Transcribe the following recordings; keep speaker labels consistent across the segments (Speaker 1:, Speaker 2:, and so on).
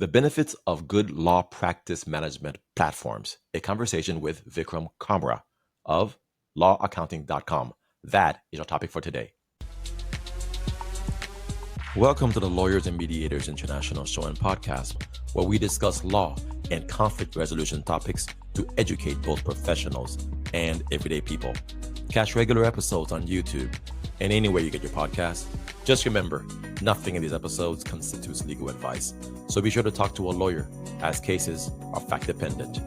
Speaker 1: The Benefits of Good Law Practice Management Platforms, a conversation with Vikram Kamra of lawaccounting.com. That is our topic for today. Welcome to the Lawyers and Mediators International Show and Podcast, where we discuss law and conflict resolution topics to educate both professionals and everyday people. Catch regular episodes on YouTube and anywhere you get your podcasts. Just remember, nothing in these episodes constitutes legal advice, so be sure to talk to a lawyer, as cases are fact-dependent.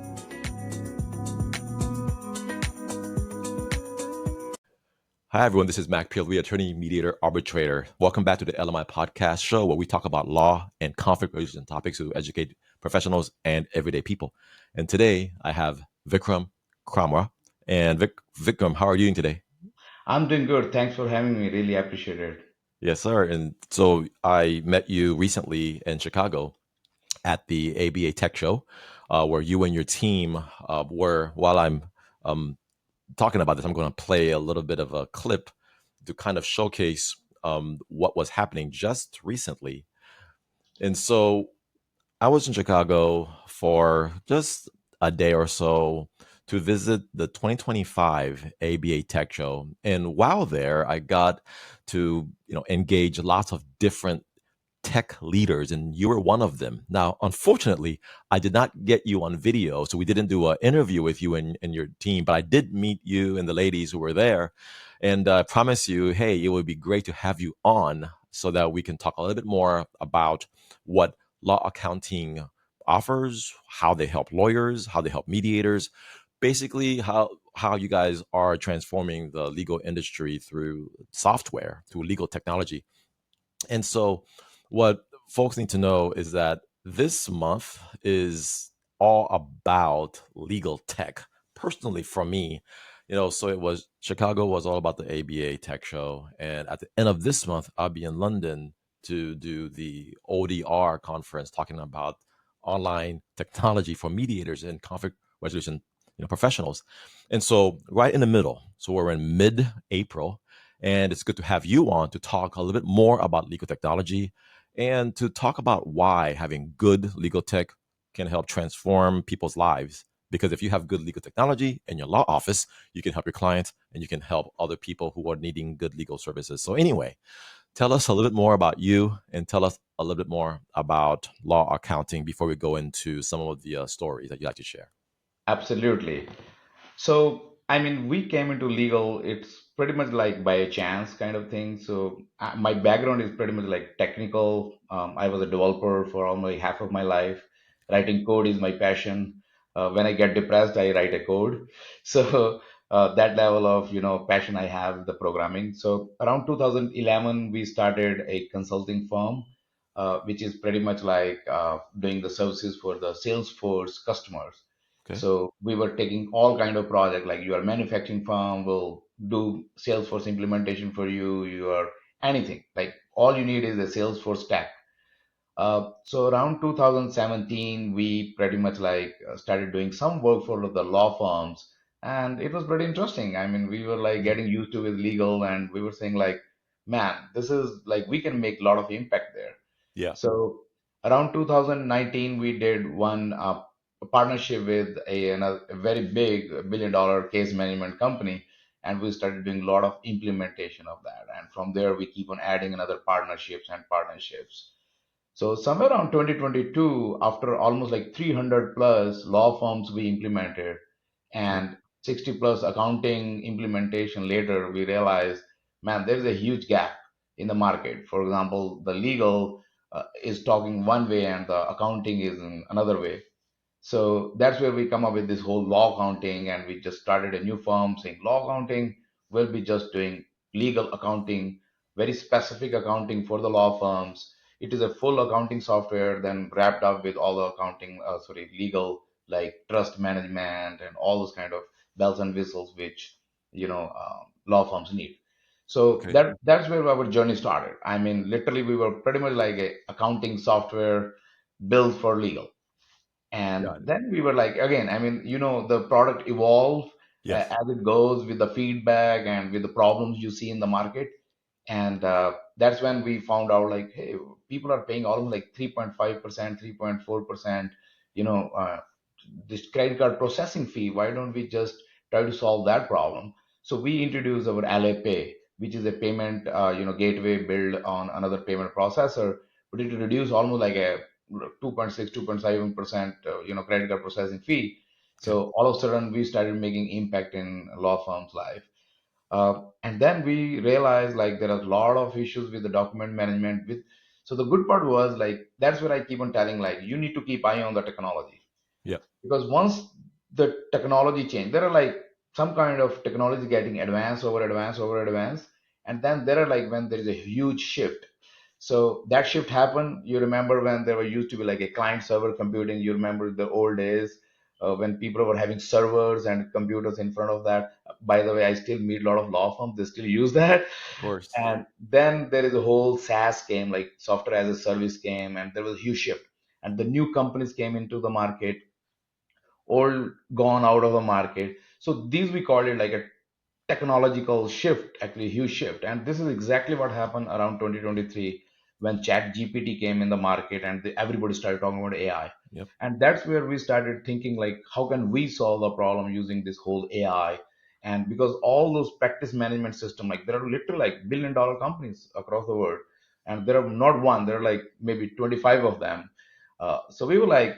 Speaker 1: Hi, everyone. This is Mac Peelby, attorney, mediator, arbitrator. Welcome back to the LMI podcast show, where we talk about law and conflict resolution topics to educate professionals and everyday people. And today, I have Vikram Kamra. And Vikram, how are you doing today?
Speaker 2: I'm doing good. Thanks for having me. Really appreciate it.
Speaker 1: Yes, sir. And so I met you recently in Chicago at the ABA Tech Show, where you and your team were. While I'm talking about this, I'm going to play a little bit of a clip to kind of showcase what was happening just recently. And so I was in Chicago for just a day or so to visit the 2025 ABA Tech Show. And while there, I got to engage lots of different tech leaders, and you were one of them. Now, unfortunately, I did not get you on video, so we didn't do an interview with you and your team, but I did meet you and the ladies who were there. And I promise you, hey, it would be great to have you on so that we can talk a little bit more about what law accounting offers, how they help lawyers, how they help mediators, basically how you guys are transforming the legal industry through software, through legal technology. And so what folks need to know is that this month is all about legal tech. Personally, for me, so it was Chicago was all about the ABA Tech Show, and at the end of this month, I'll be in London to do the ODR conference, talking about online technology for mediators and conflict resolution, professionals. And so, right in the middle, so we're in mid-April, and it's good to have you on to talk a little bit more about legal technology and to talk about why having good legal tech can help transform people's lives. Because if you have good legal technology in your law office, you can help your clients and you can help other people who are needing good legal services. So anyway, tell us a little bit more about you and tell us a little bit more about law accounting before we go into some of the stories that you'd like to share.
Speaker 2: Absolutely. So, I mean, we came into legal, it's pretty much like by a chance kind of thing. So, my background is pretty much like technical. I was a developer for almost half of my life. Writing code is my passion. When I get depressed, I write a code. So, that level of, passion I have, the programming. So, around 2011, we started a consulting firm, which is pretty much like doing the services for the Salesforce customers.
Speaker 1: Okay.
Speaker 2: So we were taking all kind of project, like your manufacturing firm will do Salesforce implementation for you, your anything. Like all you need is a Salesforce stack. So around 2017, we pretty much like started doing some work for the law firms, and it was pretty interesting. I mean, we were like
Speaker 1: Mhm.
Speaker 2: getting used to with legal, and we were saying like, man, this is like we can make a lot of impact there.
Speaker 1: Yeah.
Speaker 2: So around 2019, we did one partnership with a very big $1 billion case management company, and we started doing a lot of implementation of that. And from there, we keep on adding another partnerships and partnerships. So somewhere around 2022, after almost like 300 plus law firms we implemented
Speaker 1: Okay.
Speaker 2: and 60 plus accounting implementation later, we realized, man, there's a huge gap in the market. For example, the legal is talking one way and the accounting is in another way. So that's where we come up with this whole law accounting, and we just started a new firm saying law accounting will be just doing legal accounting, very specific accounting for the law firms. It is a full accounting software, then wrapped up with all the accounting, legal like trust management and all those kind of bells and whistles which law firms need. So
Speaker 1: Okay.
Speaker 2: that's where our journey started. I mean, literally, we were pretty much like a accounting software built for legal, and
Speaker 1: Got it.
Speaker 2: then we were like, again, I mean, the product evolve
Speaker 1: Yes.
Speaker 2: as it goes with the feedback and with the problems you see in the market. And that's when we found out like, hey, people are paying almost like 3.5%, 3.4%, you know, this credit card processing fee. Why don't we just try to solve that problem? So we introduced our LA Pay, which is a payment, gateway built on another payment processor, but it reduced almost like a 2.6, 2.7%, credit card processing fee.
Speaker 1: Okay.
Speaker 2: So all of a sudden we started making impact in law firms' life. And then we realized like there are a lot of issues with the document management. So the good part was like that's what I keep on telling, like you need to keep eye on the technology,
Speaker 1: Yeah.
Speaker 2: because once the technology change, there are like some kind of technology getting advanced over advanced over advanced, and then there are like when there is a huge shift. So that shift happened. You remember when there were used to be like a client server computing. You remember the old days when people were having servers and computers in front of that. By the way, I still meet a lot of law firms. They still use that.
Speaker 1: Of course.
Speaker 2: And then there is a whole SaaS came, like software as a service came, and there was a huge shift. And the new companies came into the market, all gone out of the market. So these we call it like a technological shift, actually huge shift. And this is exactly what happened around 2023 when Chat GPT came in the market and everybody started talking about AI.
Speaker 1: Yep.
Speaker 2: And that's where we started thinking like, how can we solve the problem using this whole AI? And because all those practice management system, like there are literally like billion-dollar companies across the world, and there are not one, there are like maybe 25 of them. So we were like,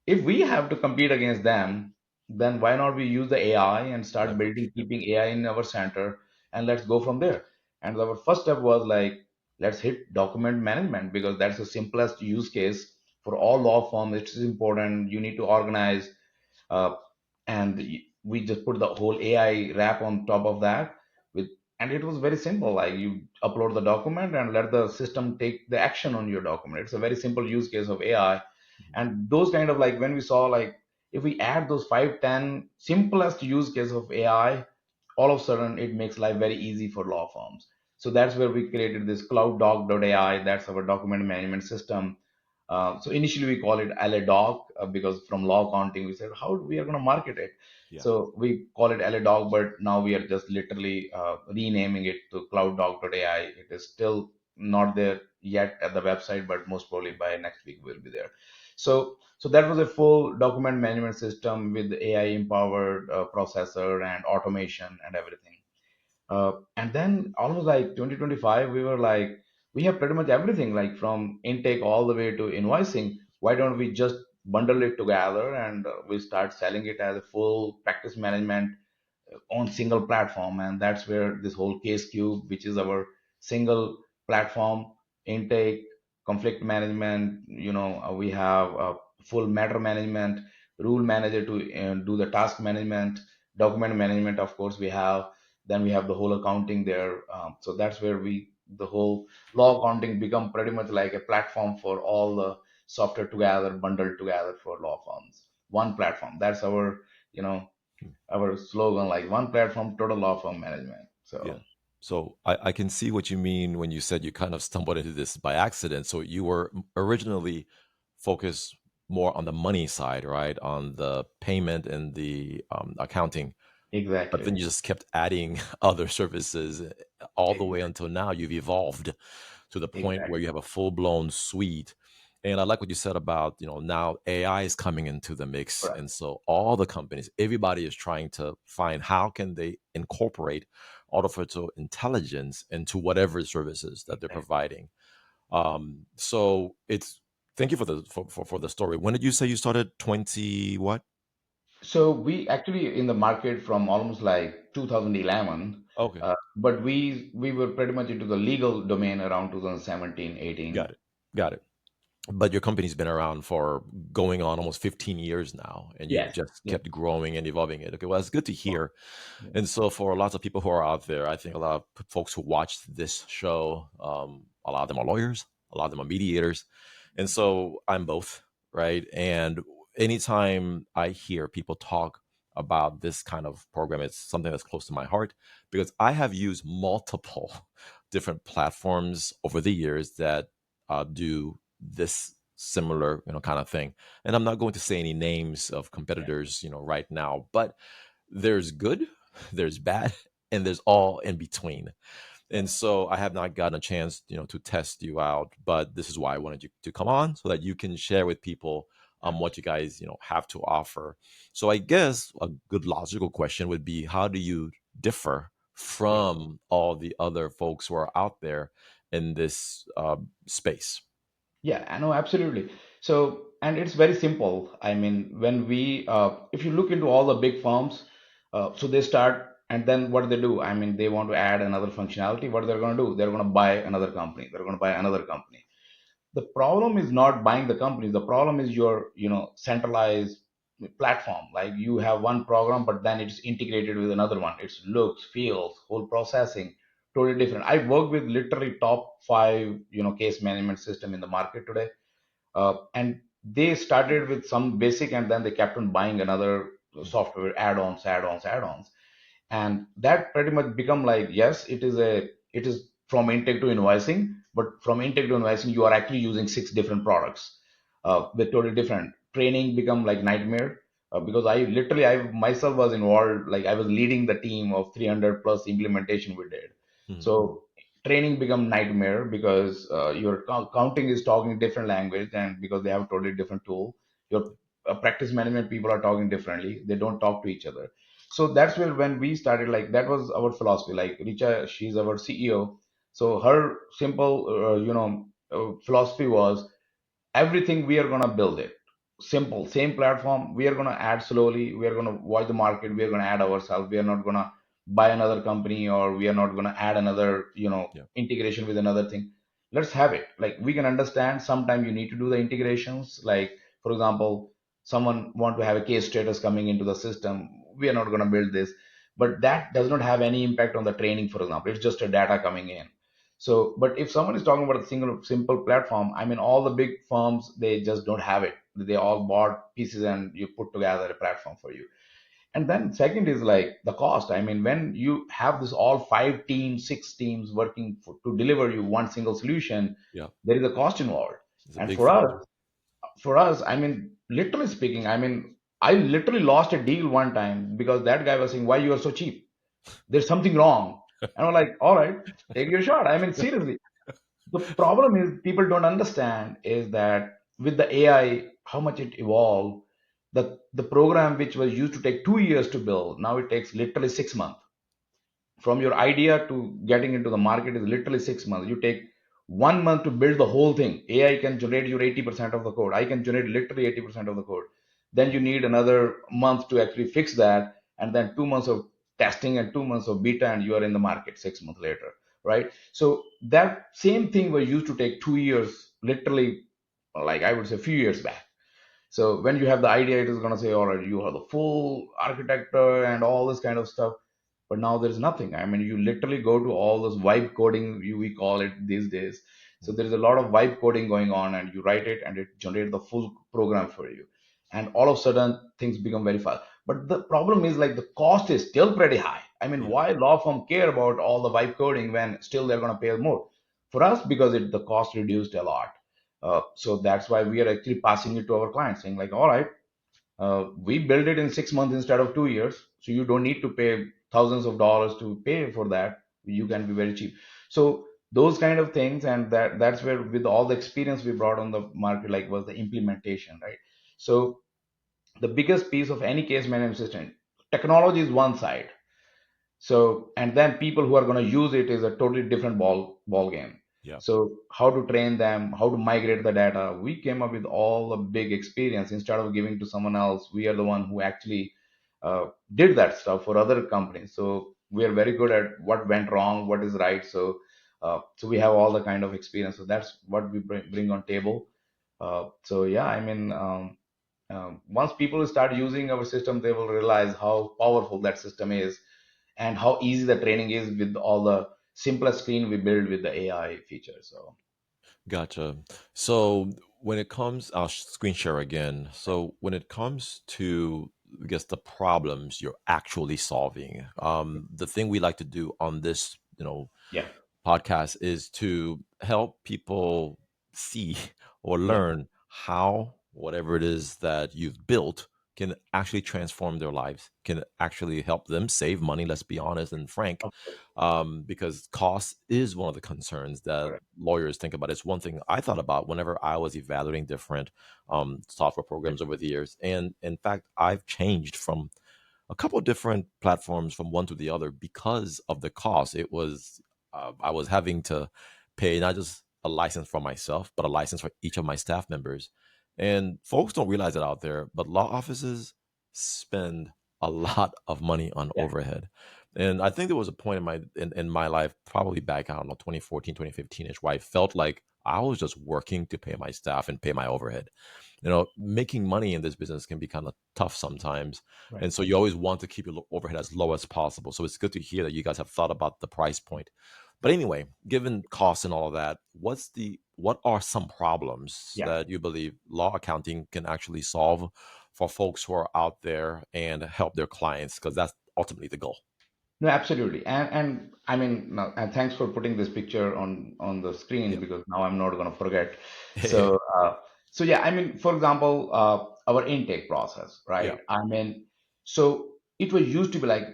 Speaker 2: if we have to compete against them, then why not we use the AI and start
Speaker 1: Leverage.
Speaker 2: building,
Speaker 1: Yep.
Speaker 2: keeping AI in our center, and let's go from there. And our first step was like, let's hit document management because that's the simplest use case for all law firms. It's important. You need to organize, uh, and we just put the whole AI wrap on top of that. With and it was very simple. Like you upload the document and let the system take the action on your document. It's a very simple use case of AI, and those kind of like when we saw like if we add those 5, 10 simplest use case of AI, all of a sudden it makes life very easy for law firms. So that's where we created this clouddoc.ai. That's our document management system. So initially we call it LA because from law accounting we said how we are going to market it.
Speaker 1: Yeah.
Speaker 2: So we call it LA, but now we are just literally renaming it to clouddoc.ai. It is still not there yet at the website, but most probably by next week we'll be there. So that was a full document management system with AI empowered processor and automation and everything. And then almost like 2025, we were like, we have pretty much everything, like from intake all the way to invoicing. Why don't we just bundle it together and we start selling it as a full practice management on single platform? And that's where this whole case cube, which is our single platform, intake, conflict management, we have full matter management, rule manager to do the task management, document management, of course we have. Then we have the whole accounting there. So that's where the whole law accounting become pretty much like a platform for all the software together, bundled together for law firms. One platform. That's you know, our slogan, like one platform, total law firm management.
Speaker 1: Yeah.
Speaker 2: So
Speaker 1: So I can see what you mean when you said you kind of stumbled into this by accident. So you were originally focused more on the money side, right? On the payment and the accounting. But then
Speaker 2: exactly,
Speaker 1: you just kept adding other services all the way
Speaker 2: exactly,
Speaker 1: until now. You've evolved to the point where
Speaker 2: exactly.
Speaker 1: you have a full blown suite. And I like what you said about, now AI is coming into the mix.
Speaker 2: Correct.
Speaker 1: And so all the companies, everybody is trying to find how can they incorporate artificial intelligence into whatever services that they're
Speaker 2: Exactly.
Speaker 1: providing. So it's thank you for for the story. When did you say you started? 20 what?
Speaker 2: So we actually in the market from almost like 2011,
Speaker 1: Okay.
Speaker 2: but we were pretty much into the legal domain around 2017,
Speaker 1: Got
Speaker 2: 18.
Speaker 1: it. Got it. But your company's been around for going on almost 15 years now, and you've
Speaker 2: Yes.
Speaker 1: just
Speaker 2: Yeah.
Speaker 1: kept growing and evolving it. Okay, well, it's good to hear.
Speaker 2: Yeah.
Speaker 1: And so, for lots of people who are out there, I think a lot of folks who watch this show, a lot of them are lawyers, a lot of them are mediators. And so, I'm both, right? And anytime I hear people talk about this kind of program, it's something that's close to my heart because I have used multiple different platforms over the years that do this similar kind of thing. And I'm not going to say any names of
Speaker 2: Yeah.
Speaker 1: competitors right now, but there's good, there's bad, and there's all in between. And so I have not gotten a chance, to test you out, but this is why I wanted you to come on so that you can share with people what you guys, have to offer. So I guess a good logical question would be, how do you differ
Speaker 2: Yeah.
Speaker 1: from all the other folks who are out there in this space?
Speaker 2: Yeah, I know, absolutely. So, and it's very simple. I mean, when if you look into all the big firms, so they start, and then what do they do? I mean, they want to add another functionality. What they're going to do? They're going to buy another company. They're going to buy another company. The problem is not buying the company. The problem is your, centralized platform. Like you have one program, but then it's integrated with another one. It's looks, feels, whole processing, totally different. I work with literally top five, case management system in the market today, and they started with some basic, and then they kept on buying another software add-ons, add-ons, add-ons, and that pretty much become like, yes, it is from intake to invoicing, but from intake to invoicing you are actually using six different products, with totally different training become like nightmare, because I myself was involved, like I was leading the team of 300 plus implementation we did.
Speaker 1: Mhm.
Speaker 2: So training become nightmare because your counting is talking different language, and because they have a totally different tool, your practice management people are talking differently, they don't talk to each other. So that's where when we started, like that was our philosophy. Like Richa, she's our CEO, so her simple philosophy was, everything we are going to build it simple, same platform, we are going to add slowly, we are going to watch the market, we are going to add ourselves, we are not going to buy another company, or we are not going to add another
Speaker 1: Yeah.
Speaker 2: integration with another thing. Let's have it, like we can understand sometimes you need to do the integrations, like for example, someone want to have a case status coming into the system, we are not going to build this, but that does not have any impact on the training, for example, it's just a data coming in. So, but if someone is talking about a single simple platform, I mean, all the big firms, they just don't have it. They all bought pieces and you put together a platform for you. And then second is like the cost. I mean, when you have this all five teams, six teams working to deliver you one single solution,
Speaker 1: Yeah.
Speaker 2: there is a cost involved.
Speaker 1: It's a
Speaker 2: And
Speaker 1: big factor.
Speaker 2: for us, I mean, literally speaking, I mean, I literally lost a deal one time because that guy was saying, "Why you are so cheap? There's something wrong." And I'm like, "All right, take your shot." I mean, seriously, the problem is people don't understand is that with the AI, how much it evolved, the program which was used to take 2 years to build, now it takes literally 6 months. From your idea to getting into the market is literally 6 months. You take 1 month to build the whole thing. AI can generate your 80% of the code. I can generate literally 80% of the code. Then you need another month to actually fix that, and then 2 months of testing and 2 months of beta, and you are in the market 6 months later, right? So that same thing was used to take 2 years, literally, like I would say, a few years back. So when you have the idea, it is going to say, all right, you have the full architecture and all this kind of stuff. But now there's nothing. I mean, you literally go to all this vibe coding, we call it these days. So
Speaker 1: Mhm.
Speaker 2: there is a lot of vibe coding going on, and you write it, and it generates the full program for you. And all of a sudden, things become very fast. But the problem is like the cost is still pretty high. I mean,
Speaker 1: Yeah.
Speaker 2: why law firm care about all the vibe coding when still they're going to pay more? For us, because the cost reduced a lot. So that's why we are actually passing it to our clients, saying like, all right, we build it in 6 months instead of 2 years, so you don't need to pay thousands of dollars to pay for that. You can be very cheap. So those kind of things, and that's where with all the experience we brought on the market, like was the implementation, right? So the biggest piece of any case management system, technology is one side, so, and then people who are going to use it is a totally different ball game.
Speaker 1: Yeah.
Speaker 2: So how to train them, how to migrate the data, we came up with all the big experience. Instead of giving to someone else, we are the one who actually did that stuff for other companies. So we are very good at what went wrong, what is right. So so we have all the kind of experience, so that's what we bring on table. So yeah, I mean, once people start using our system, they will realize how powerful that system is, and how easy the training is with all the simplest screen we build with the AI features. So
Speaker 1: Gotcha. So when it comes, I'll screen share again. So when it comes to, I guess, the problems you're actually solving, the thing we like to do on this,
Speaker 2: yeah,
Speaker 1: podcast is to help people see or
Speaker 2: yeah,
Speaker 1: learn how whatever it is that you've built can actually transform their lives, can actually help them save money. Let's be honest and frank,
Speaker 2: Of course.
Speaker 1: because cost is one of the concerns that
Speaker 2: Correct.
Speaker 1: lawyers think about. It's one thing I thought about whenever I was evaluating different software programs over the years. And in fact, I've changed from a couple of different platforms from one to the other because of the cost. It was I was having to pay not just a license for myself, but a license for each of my staff members. And folks don't realize it out there, but law offices spend a lot of money on
Speaker 2: Yeah.
Speaker 1: overhead. And I think there was a point in my life, probably back, I don't know, 2014, 2015ish, where I felt like I was just working to pay my staff and pay my overhead. Making money in this business can be kind of tough sometimes,
Speaker 2: Right.
Speaker 1: and so you always want to keep your overhead as low as possible. So it's good to hear that you guys have thought about the price point. But anyway, given costs and all of that, what are some problems
Speaker 2: Yeah.
Speaker 1: that you believe law accounting can actually solve for folks who are out there and help their clients? Because that's ultimately the goal.
Speaker 2: No, absolutely. And I mean, no, and thanks for putting this picture on the screen,
Speaker 1: Yep.
Speaker 2: because now I'm not going to forget. So so yeah, I mean, for example, our intake process,
Speaker 1: Yeah.
Speaker 2: right? I mean, so it was used to be like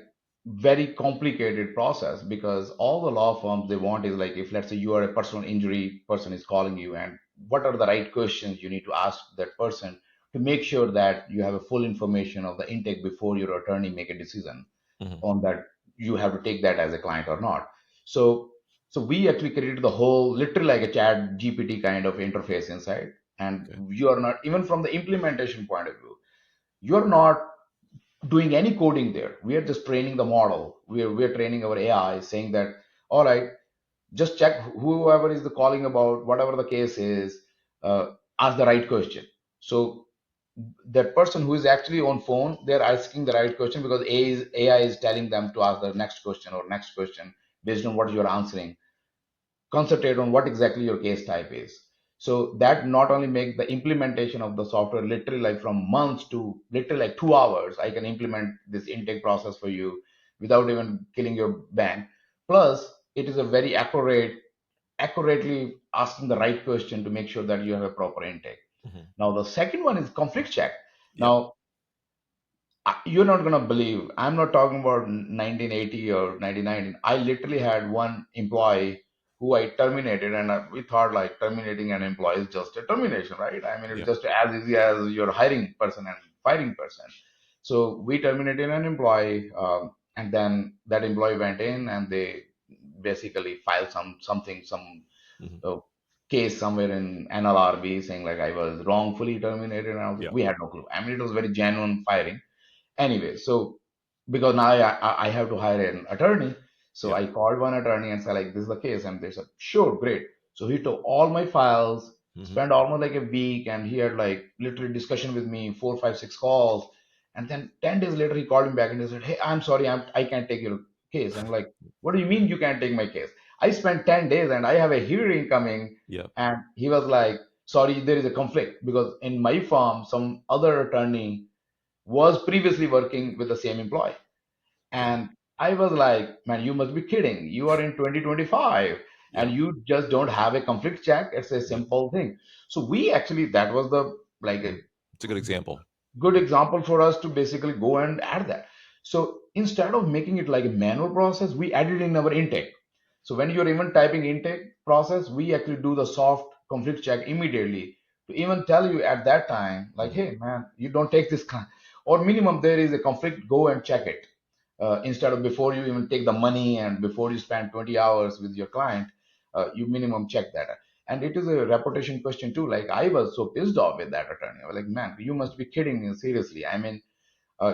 Speaker 2: very complicated process, because all the law firms, they want is like, if let's say you are a personal injury person is calling you, and what are the right questions you need to ask that person to make sure that you have a full information of the intake before your attorney make a decision
Speaker 1: Hmm.
Speaker 2: on that, you have to take that as a client or not. So so we actually created the whole, literally like a chat GPT kind of interface inside. And
Speaker 1: Okay.
Speaker 2: you are not, even from the implementation point of view, you're not doing any coding there. We are just training the model. We're training our AI, saying that, all right, just check whoever is the calling about whatever the case is, ask the right question. So that person who is actually on phone, they're asking the right question, because AI is telling them to ask the next question or next question based on what you're answering. Concentrate on what exactly your case type is. So that not only make the implementation of the software literally like from months to literally like 2 hours, I can implement this intake process for you without even killing your bank. Plus, it is a very accurately asking the right question to make sure that you have a proper intake.
Speaker 1: Hmm.
Speaker 2: Now, the second one is conflict check.
Speaker 1: Yep.
Speaker 2: Now, you're not gonna believe, I'm not talking about 1980 or 1990. I literally had one employee who I terminated, and we thought like terminating an employee is just a termination, right? I mean, it's
Speaker 1: Yep.
Speaker 2: just as easy as you're hiring person and firing person. So we terminated an employee, and then that employee went in and they basically filed some
Speaker 1: Hmm.
Speaker 2: uh, case somewhere in NLRB, saying like I was wrongfully terminated, and
Speaker 1: Yep.
Speaker 2: we had no clue. I mean, it was very genuine firing. Anyway, so because now I have to hire an attorney, so
Speaker 1: Yep.
Speaker 2: I called one attorney and said like, this is the case, and they said sure, great. So he took all my files,
Speaker 1: Hmm.
Speaker 2: spent almost like a week, and he had like literally discussion with me, four, five, six calls, and then 10 days later he called me back and he said, hey, I'm sorry, I can't take your case. I'm like, what do you mean you can't take my case? I spent 10 days and I have a hearing coming.
Speaker 1: Yep.
Speaker 2: And he was like, sorry, there is a conflict, because in my firm some other attorney was previously working with the same employee.
Speaker 1: Yeah.
Speaker 2: And I was like, man, you must be kidding. You are in 2025 and
Speaker 1: Yep.
Speaker 2: you just don't have a conflict check. It's a
Speaker 1: Yep.
Speaker 2: simple thing. So we actually, that was the like a
Speaker 1: Mhm. It's a good example.
Speaker 2: good example for us to basically go and add that. So instead of making it like a manual process, we added in our intake. So when you're even typing intake process, we actually do the soft conflict check immediately to even tell you at that time, like,
Speaker 1: Hmm.
Speaker 2: hey man, you don't take this or minimum there is a conflict, go and check it. Instead of before you even take the money and before you spend 20 hours with your client, you minimum check that. And it is a reputation question too. Like I was so pissed off with that attorney. I was like, man, you must be kidding me, seriously. I mean,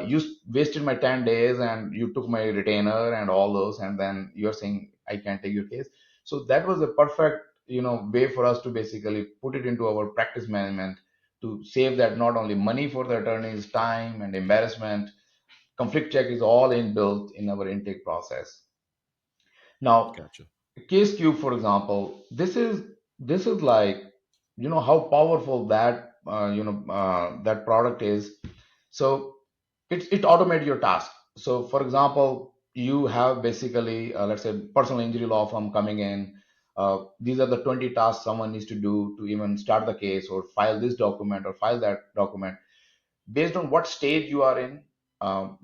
Speaker 2: you wasted my 10 days and you took my retainer and all those, and then you're saying I can't take your case. So that was a perfect, way for us to basically put it into our practice management, to save that not only money for the attorney's time and embarrassment. Conflict check is all inbuilt in our intake process. Now,
Speaker 1: Gotcha.
Speaker 2: case queue, for example, this is like, how powerful that product is. So it automates your task. So for example, you have basically, let's say, personal injury law firm coming in. These are the 20 tasks someone needs to do to even start the case or file this document or file that document. based on what stage you are in.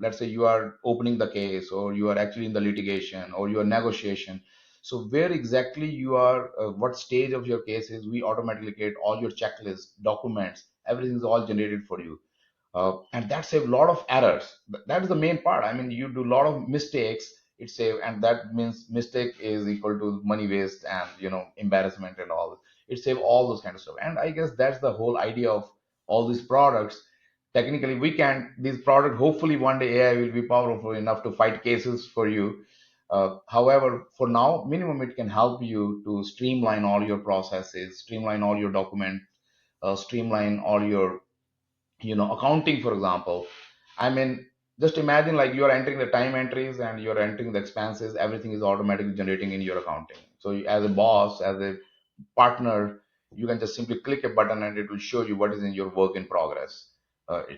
Speaker 2: Let's say you are opening the case, or you are actually in the litigation, or you are negotiation. So where exactly you are, what stage of your case is, we automatically create all your checklists, documents, everything is all generated for you. And that saves a lot of errors. That is the main part. I mean, you do a lot of mistakes. It save, and that means mistake is equal to money waste and embarrassment and all. It save all those kind of stuff. And I guess that's the whole idea of all these products. Technically, we can these product. Hopefully, one day AI will be powerful enough to fight cases for you. However, for now, minimum it can help you to streamline all your processes, streamline all your documents, streamline all your accounting, for example. I mean, just imagine like you are entering the time entries and you're entering the expenses, everything is automatically generating in your accounting. So as a boss, as a partner, you can just simply click a button and it will show you what is in your work in progress,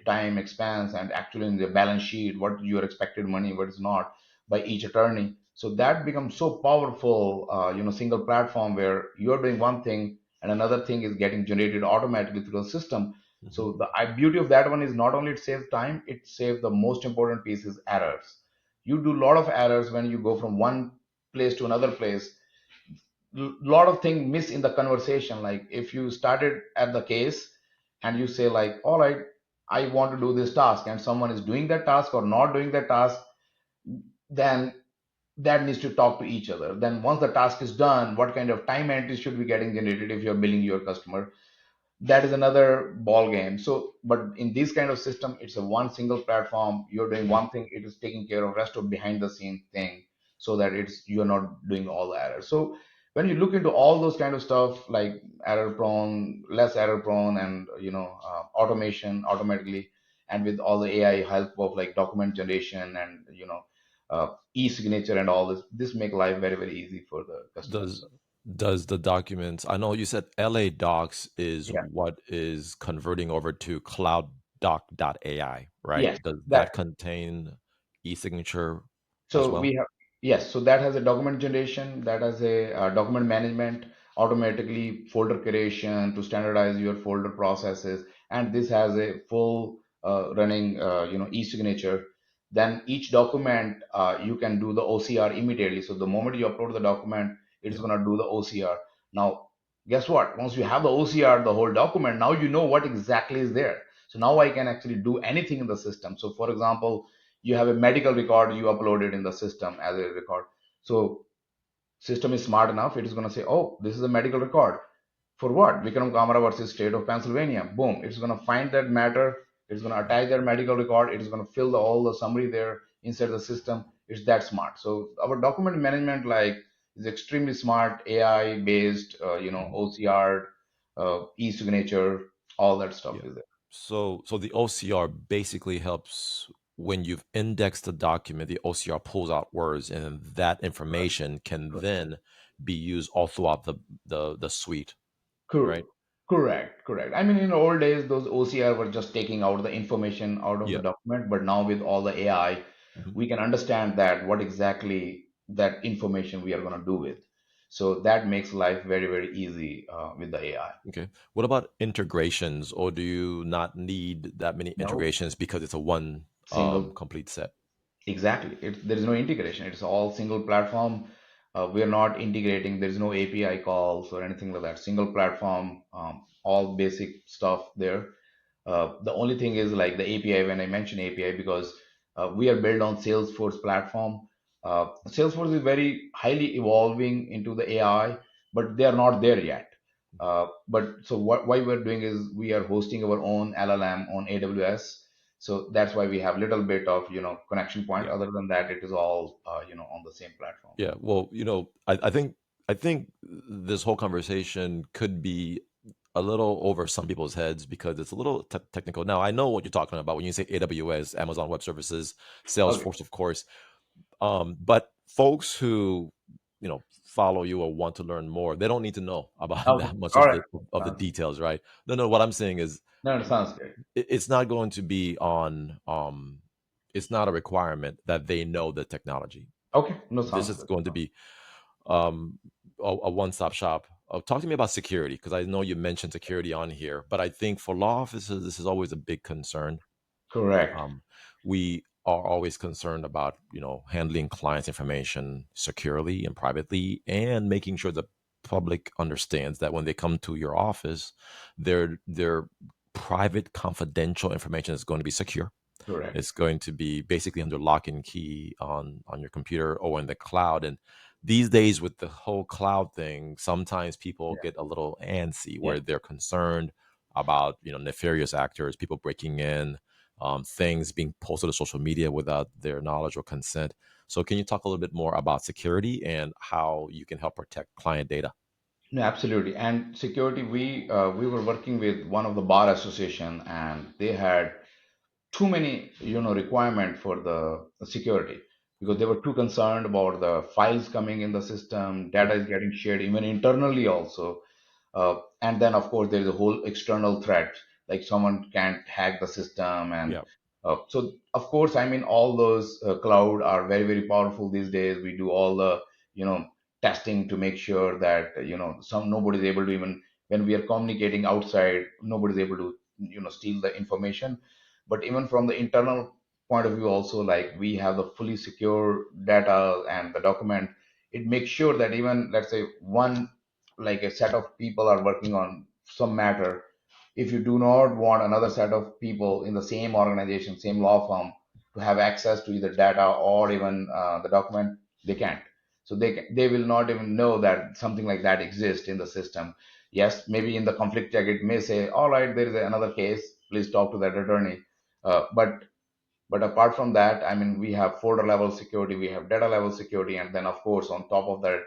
Speaker 2: time, expense, and actually in the balance sheet, what your expected money, what is not, by each attorney. So that becomes so powerful, single platform where you're doing one thing and another thing is getting generated automatically through the system.
Speaker 1: Hmm.
Speaker 2: So the beauty of that one is not only it saves time, it saves the most important piece is errors. You do a lot of errors when you go from one place to another place. Lot of things miss in the conversation. Like if you started at the case and you say like, all right, I want to do this task, and someone is doing that task or not doing that task, then that needs to talk to each other. Then once the task is done, what kind of time entries should be getting generated if you're billing your customer? That is another ball game. So but in this kind of system, it's a one single platform. You're doing one thing, it is taking care of rest of behind the scene thing, so that it's you're not doing all the errors. So when you look into all those kind of stuff, like error prone, less error prone, and automation automatically, and with all the AI help of like document generation and e-signature and all this make life very very easy for the customers.
Speaker 1: Does does the documents? I know you said LA Docs is
Speaker 2: Yeah.
Speaker 1: what is converting over to CloudDoc.ai, right?
Speaker 2: Yes.
Speaker 1: Does
Speaker 2: That
Speaker 1: that contain e-signature as
Speaker 2: So
Speaker 1: well?
Speaker 2: we have, yes, so that has a document generation, that has a document management, automatically folder creation to standardize your folder processes, and this has a full running, e-signature. Then each document, you can do the OCR immediately. So the moment you upload the document, it's
Speaker 1: Yeah.
Speaker 2: going to do the OCR. Now, guess what? Once you have the OCR, the whole document, now you know what exactly is there. So now I can actually do anything in the system. So for example, you have a medical record, you upload it in the system as a record. So system is smart enough, it is going to say, oh, this is a medical record for what? Vikram Kamra versus state of Pennsylvania. Boom, it's going to find that matter, it's going to attach their medical record, it is going to fill all the summary there inside the system. It's that smart. So our document management like is extremely smart, AI based,
Speaker 1: Mhm.
Speaker 2: OCR, e-signature, all that stuff
Speaker 1: Yeah.
Speaker 2: is there.
Speaker 1: So the OCR basically helps when you've indexed the document, the OCR pulls out words, and then that information can
Speaker 2: Correct.
Speaker 1: then be used all throughout the suite,
Speaker 2: Cor-
Speaker 1: right?
Speaker 2: Correct, correct. I mean, in old days, those OCR were just taking out the information out of the
Speaker 1: Yeah.
Speaker 2: document, but now with all the AI,
Speaker 1: Mhm.
Speaker 2: we can understand that what exactly that information we are going to do with. So that makes life very, very easy with the AI.
Speaker 1: Okay. What about integrations, or do you not need that many
Speaker 2: No,
Speaker 1: integrations because it's a one
Speaker 2: single.
Speaker 1: complete set?
Speaker 2: Exactly. There is no integration. It's all single platform. We are not integrating. There is no API calls or anything like that. Single platform, all basic stuff there. The only thing is like the API, when I mention API, because we are built on Salesforce platform. Salesforce is very highly evolving into the AI, but they are not there yet. But so why we're doing is we are hosting our own LLM on AWS. So that's why we have little bit of connection point.
Speaker 1: Yeah.
Speaker 2: Other than that, it is all on the same platform.
Speaker 1: Yeah. Well, I think this whole conversation could be a little over some people's heads because it's a little technical. Now, I know what you're talking about when you say AWS, Amazon Web Services,
Speaker 2: Okay.
Speaker 1: Salesforce, of course. But folks who follow you or want to learn more, they don't need to know about
Speaker 2: Okay.
Speaker 1: that much
Speaker 2: All
Speaker 1: of
Speaker 2: right.
Speaker 1: the
Speaker 2: Sounds good.
Speaker 1: details, right? No, no. What I'm saying is,
Speaker 2: No, it sounds great.
Speaker 1: it's not going to be on. It's not a requirement that they know the technology.
Speaker 2: Okay. No,
Speaker 1: This
Speaker 2: sounds
Speaker 1: is
Speaker 2: good.
Speaker 1: going to be um, a one-stop shop. Talk to me about security because I know you mentioned security on here, but I think for law offices, this is always a big concern.
Speaker 2: Correct.
Speaker 1: Um, we are always concerned about handling clients' information securely and privately, and making sure the public understands that when they come to your office, their private, confidential information is going to be secure.
Speaker 2: Correct.
Speaker 1: It's going to be basically under lock and key on your computer or in the cloud. And these days, with the whole cloud thing, sometimes people
Speaker 2: Yeah.
Speaker 1: get a little antsy
Speaker 2: Yeah.
Speaker 1: where they're concerned about nefarious actors, people breaking in, things being posted to social media without their knowledge or consent. So, can you talk a little bit more about security and how you can help protect client data?
Speaker 2: No, absolutely. And security, we were working with one of the bar association, and they had too many requirement for the security, because they
Speaker 1: Mhm.
Speaker 2: were too concerned about the files coming in the system, data
Speaker 1: Mhm.
Speaker 2: is getting shared even internally also. And then, of course, there is a whole external threat, like someone can't hack the system. And
Speaker 1: Yeah.
Speaker 2: so, of course, I mean, all those cloud are very, very powerful these days. We do all the, you know, testing to make sure that, nobody's able to, even when we are communicating outside, nobody's able to, steal the information. But even from the internal point of view, also, like we have the fully secure data and the document, it makes sure that even, let's say, one, like a set of people are working on some matter, if you do not want another set of people in the same organization, same law firm, to have access to either data or even the document, they can't. So they will not even know that something like that exists in the system. Yes, maybe in the conflict check it may say, all right, there is another case, please talk to that attorney. But apart from that, I mean, we have folder level security, we have data level security, and then of course on top of that,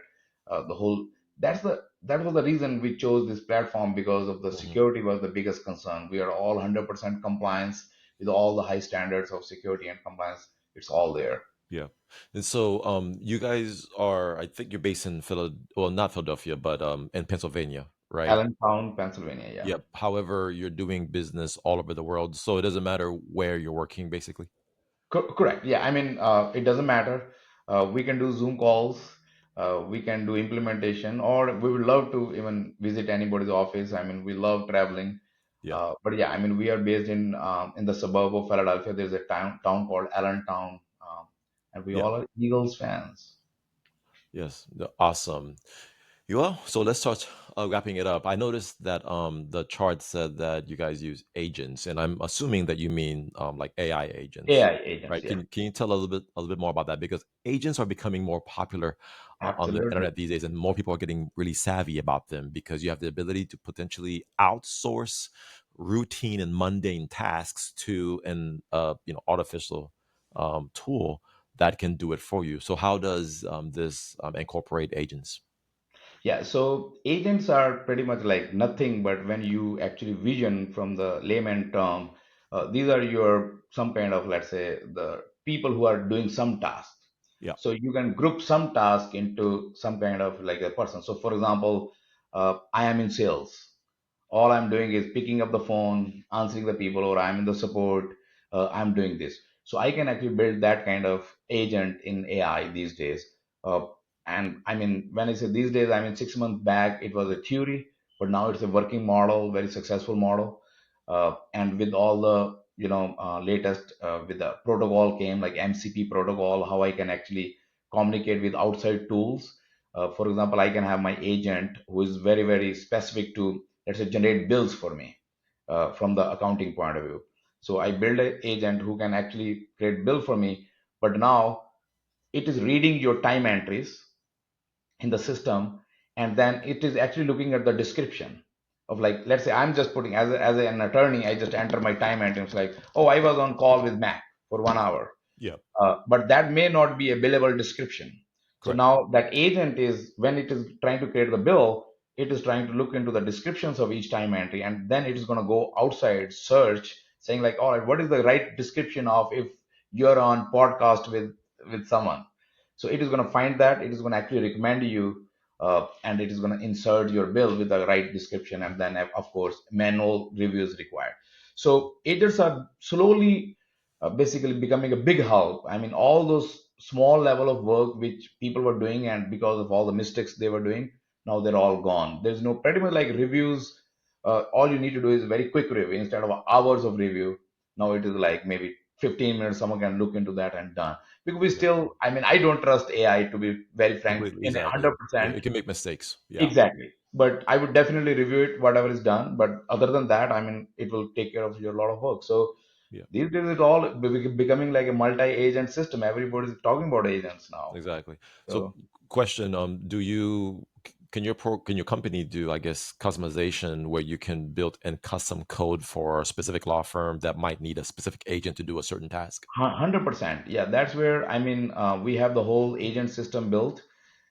Speaker 2: the whole that was the reason we chose this platform, because of the
Speaker 1: Mhm.
Speaker 2: security was the biggest concern. We are all 100% compliance with all the high standards of security and compliance. It's all there.
Speaker 1: Yeah. And so you guys are, I think you're based in Philadelphia, well, not Philadelphia, but in Pennsylvania, right?
Speaker 2: Allentown, Pennsylvania. Yeah.
Speaker 1: Yep. However, you're doing business all over the world, so it doesn't matter where you're working, basically.
Speaker 2: Correct. Yeah. I mean, it doesn't matter. We can do Zoom calls. We can do implementation, or we would love to even visit anybody's office. I mean, we love traveling.
Speaker 1: Yeah.
Speaker 2: But yeah, I mean, we are based in the suburb of Philadelphia. There's a town called Allentown, and we
Speaker 1: Yeah.
Speaker 2: all are Eagles fans.
Speaker 1: Yes. Awesome. Well, so let's start wrapping it up. I noticed that the chart said that you guys use agents, and I'm assuming that you mean like AI agents,
Speaker 2: AI agents.
Speaker 1: right?
Speaker 2: Yeah.
Speaker 1: Can you tell a little bit more about that? Because agents are becoming more popular on the
Speaker 2: Absolutely.
Speaker 1: internet these days, and more people are getting really savvy about them because you have the ability to potentially outsource routine and mundane tasks to an artificial tool that can do it for you. So how does this incorporate agents?
Speaker 2: Yeah, so agents are pretty much like nothing, but when you actually vision from the layman term, these are your some kind of, let's say, the people who are doing some task.
Speaker 1: Yeah.
Speaker 2: So you can group some task into some kind of like a person. So for example, I am in sales. All I'm doing is picking up the phone, answering the people, or I'm in the support. I'm doing this. So I can actually build that kind of agent in AI these days. And I mean, when I say these days, I mean 6 months back it was a theory, but now it's a working model, very successful model. And with all the latest with the protocol came like MCP protocol, how I can actually communicate with outside tools. For example, I can have my agent who is very very specific to, let's say, generate bills for me from the accounting point of view. So I build an agent who can actually create bill for me, but now it is reading your time entries in the system, and then it is actually looking at the description of, like, let's say I'm just putting as an attorney, I just enter my time entry. It's like, oh, I was on call with Mac for 1 hour,
Speaker 1: Yeah.
Speaker 2: but that may not be a billable description. So
Speaker 1: Correct.
Speaker 2: now that agent is, when it is trying to create the bill, it is trying to look into the descriptions of each time entry, and then it is going to go outside search, saying like, all right, what is the right description of if you're on podcast with someone. So it is going to find that, it is going to actually recommend you, and it is going to insert your bill with the right description, and then of course manual reviews required. So agents are slowly basically becoming a big help. I mean, all those small level of work which people were doing, and because of all the mistakes they were doing, now they're all gone. There's no pretty much like reviews. All you need to do is a very quick review instead of hours of review. Now it is like maybe 15 minutes, someone can look into that and done. Because we
Speaker 1: Yeah,
Speaker 2: still, I mean, I don't trust AI, to be very frank,
Speaker 1: completely,
Speaker 2: in
Speaker 1: exactly. Yeah,
Speaker 2: 100%.
Speaker 1: it can make mistakes. Yeah,
Speaker 2: Exactly. But I would definitely review it, whatever is done. But other than that, I mean, it will take care of your lot of work. So
Speaker 1: yeah,
Speaker 2: these days it's all becoming like a multi-agent system. Everybody's talking about agents now.
Speaker 1: exactly. So,
Speaker 2: So
Speaker 1: question: do you can your company do, I guess, customization where you can build and custom code for a specific law firm that might need a specific agent to do a certain task?
Speaker 2: 100%. Yeah, that's where I mean, we have the whole agent system built.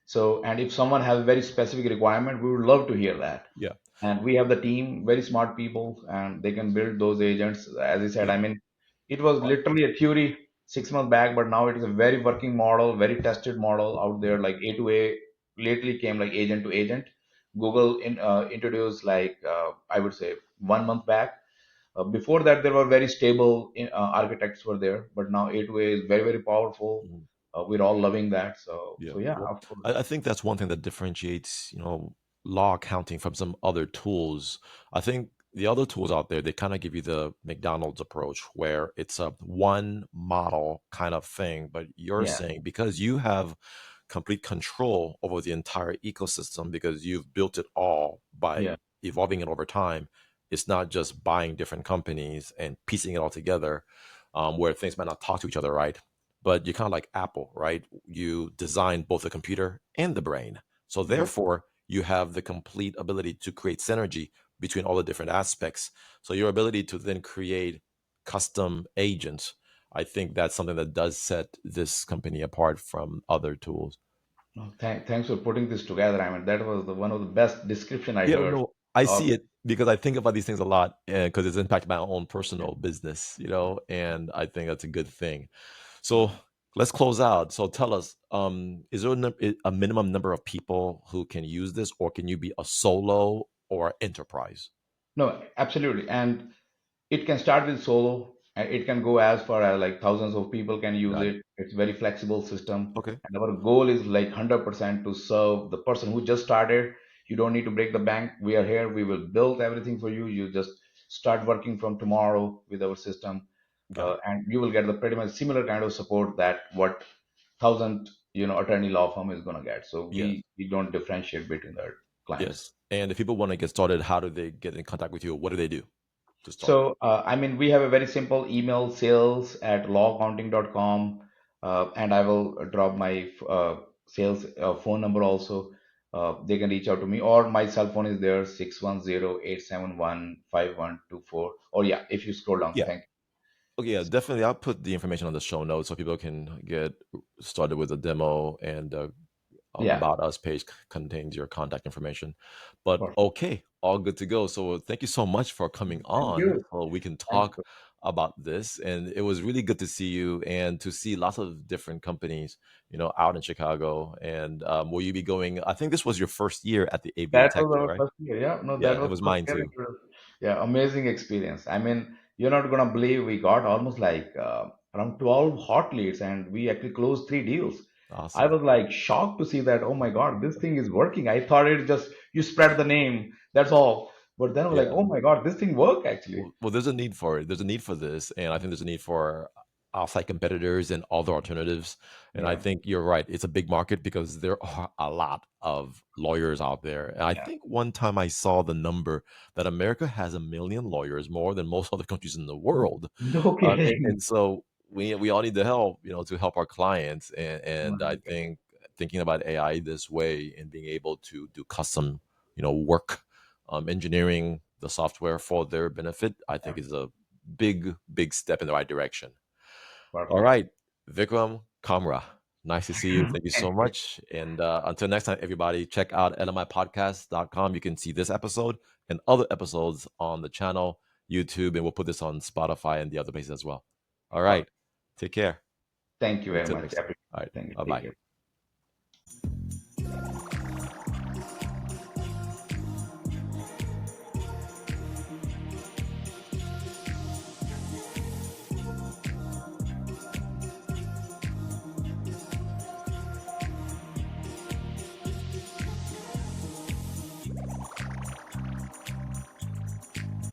Speaker 2: So, and if someone has a very specific requirement, we would love to hear that.
Speaker 1: Yeah,
Speaker 2: And we have the team, very smart people, and they can build those agents. As I said,
Speaker 1: yeah.
Speaker 2: I mean, it was
Speaker 1: Uh,
Speaker 2: literally a theory 6 months back, but now it is a very working model, very tested model out
Speaker 1: yeah.
Speaker 2: there. Like A to A lately came like agent to agent. Google introduced like I would say 1 month back. Before that, there were very stable architects were there, but now A2A is very, very powerful.
Speaker 1: Mhm.
Speaker 2: We're all loving that. So,
Speaker 1: Yeah.
Speaker 2: so yeah,
Speaker 1: Well,
Speaker 2: of course.
Speaker 1: I think that's one thing that differentiates, law accounting from some other tools. I think the other tools out there, they kind of give you the McDonald's approach where it's a one model kind of thing. But you're
Speaker 2: Yeah,
Speaker 1: saying because you have complete control over the entire ecosystem because you've built it all by
Speaker 2: yeah,
Speaker 1: evolving it over time, it's not just buying different companies and piecing it all together, where things might not talk to each other, right? But you're kind of like Apple, right? You design both the computer and the brain. So
Speaker 2: yeah.
Speaker 1: therefore, you have the complete ability to create synergy between all the different aspects. So your ability to then create custom agents, I think that's something that does set this company apart from other tools.
Speaker 2: No, thanks for putting this together. I mean, that was one of the best description I
Speaker 1: Yeah,
Speaker 2: heard.
Speaker 1: no, I
Speaker 2: Of
Speaker 1: see it because I think about these things a lot because it's impacted my own
Speaker 2: yeah,
Speaker 1: personal business, and I think that's a good thing.
Speaker 2: no,
Speaker 1: So let's close out. So tell us, is there a minimum number of people who can use this, or can you be a solo or enterprise?
Speaker 2: no, absolutely. And it can start with solo. And it can go as far as like thousands of people can use
Speaker 1: Got it.
Speaker 2: it. It's very flexible system.
Speaker 1: Okay.
Speaker 2: And our goal is like 100% to serve the person who just started. You don't need to break the bank. We are here. We will build everything for you. You just start working from tomorrow with our system,
Speaker 1: Got it.
Speaker 2: and you will get the pretty much similar kind of support that what thousand attorney law firm is gonna get. So
Speaker 1: Yes.
Speaker 2: we don't differentiate between the clients.
Speaker 1: Yes. And if people want to get started, how do they get in contact with you? What do they do to start?
Speaker 2: So, I mean, we have a very simple email, sales@lawaccounting.com, and I will drop my sales phone number also. They can reach out to me, or my cell phone is there, 610-871-5124. Or yeah, if you scroll down,
Speaker 1: Yeah.
Speaker 2: thank
Speaker 1: Okay, yeah, definitely. I'll put the information on the show notes so people can get started with a demo, and
Speaker 2: you. Yeah,
Speaker 1: about us page contains your contact information. But
Speaker 2: perfect.
Speaker 1: okay, all good to go. So thank you so much for coming
Speaker 2: Thank
Speaker 1: on
Speaker 2: you.
Speaker 1: so we can
Speaker 2: Thank
Speaker 1: talk
Speaker 2: you.
Speaker 1: about this. And it was really good to see you and to see lots of different companies, out in Chicago. And will you be going? I think this was your first year at the ABA
Speaker 2: That
Speaker 1: Tech
Speaker 2: was
Speaker 1: Show,
Speaker 2: our
Speaker 1: right?
Speaker 2: first year. Yeah, no, that
Speaker 1: Yeah, it
Speaker 2: was
Speaker 1: was
Speaker 2: first
Speaker 1: mine
Speaker 2: year.
Speaker 1: too.
Speaker 2: Yeah, amazing experience. I mean, you're not gonna believe we got almost like around 12 hot leads, and we actually closed 3 deals. I
Speaker 1: Awesome.
Speaker 2: was like shocked to see that. Oh my God, this thing is working. I thought it just you spread the name. That's all. But then I was like,
Speaker 1: Yeah.
Speaker 2: oh my God, this thing work actually.
Speaker 1: Well, there's a need for it. There's a need for this, and I think there's a need for outside competitors and other alternatives. And I
Speaker 2: Yeah,
Speaker 1: think you're right. It's a big market because there are a lot of lawyers out there. And I
Speaker 2: yeah.
Speaker 1: think one time I saw the number that America has 1 million lawyers, more than most other countries in the world.
Speaker 2: No
Speaker 1: And,
Speaker 2: kidding.
Speaker 1: and so we all need the help, to help our clients. And I
Speaker 2: 100%.
Speaker 1: think thinking about AI this way and being able to do custom, work, engineering the software for their benefit, I
Speaker 2: Yeah,
Speaker 1: think is a big, big step in the right direction. All
Speaker 2: perfect.
Speaker 1: right, Vikram Kamra. Nice to see you. Thank you so
Speaker 2: Thank you.
Speaker 1: much. And until next time, everybody, check out lmipodcast.com. You can see this episode and other episodes on the channel, YouTube, and we'll put this on Spotify and the other places as well. All right.
Speaker 2: Perfect.
Speaker 1: Take care.
Speaker 2: Thank you very
Speaker 1: Until
Speaker 2: much.
Speaker 1: next time. All right.
Speaker 2: Thank you.
Speaker 1: Bye
Speaker 2: Take
Speaker 1: bye.
Speaker 2: care.